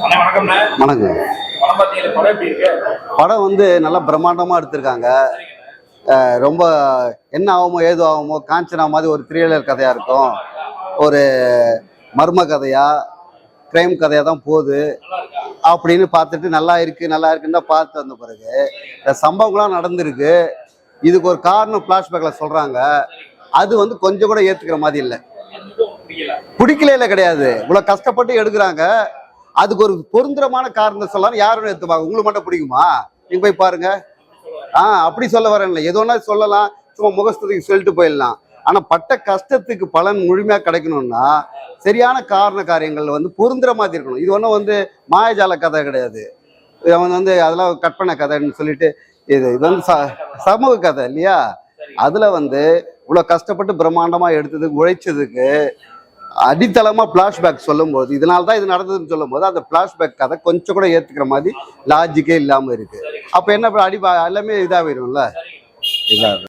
வணக்கம். படம் வந்து நல்லா பிரம்மாண்டமாக எடுத்திருக்காங்க. ரொம்ப என்ன ஆகுமோ ஏது ஆகுமோ காஞ்சனா மாதிரி ஒரு த்ரில்லர் கதையாக இருக்கும், ஒரு மர்ம கதையாக கிரைம் கதையாக தான் போகுது அப்படின்னு பார்த்துட்டு நல்லா இருக்குன்னு தான் பார்த்து வந்த பிறகு இந்த சம்பவங்கள்லாம் நடந்திருக்கு. இதுக்கு ஒரு காரணம் ஃப்ளாஷ்பேக்கில் சொல்கிறாங்க. அது வந்து கொஞ்சம் கூட ஏற்றுக்கிற மாதிரி இல்லை. பிடிக்கல கிடையாது, இவ்வளோ கஷ்டப்பட்டு எடுக்கிறாங்க. அதுக்கு ஒரு பொருந்தரமான காரணத்தை சொல்லலாம், யாரும் எடுத்துப்பாங்க. உங்களுக்கு மட்டும் பிடிக்குமா? நீங்க போய் பாருங்க. அப்படி சொல்ல வரேன்ல, எதோன்னா சொல்லலாம், சும்மா முகஸ்துதிக்கு சொல்லிட்டு போயிடலாம். ஆனா பட்ட கஷ்டத்துக்கு பலன் முழுமையா கிடைக்கணும்னா சரியான காரண காரியங்கள் வந்து பொருந்துற மாதிரி இருக்கணும். இது ஒன்றும் வந்து மாயஜால கதை கிடையாது. அவன் வந்து அதெல்லாம் கற்பனை கதைன்னு சொல்லிட்டு இது வந்து சமூக கதை இல்லையா? அதுல வந்து இவ்வளவு கஷ்டப்பட்டு பிரம்மாண்டமா எடுத்ததுக்கு உழைச்சதுக்கு அடித்தளமா பிளாஷ்பேக் சொல்லும் போது, இதனால்தான் இது நடந்ததுன்னு சொல்லும் போது அந்த பிளாஷ்பேக் கதை கொஞ்சம் கூட ஏத்துக்கிற மாதிரி லாஜிக்கே இல்லாம இருக்கு. அப்ப என்ன எல்லாமே இதாகிடும்ல. இதாக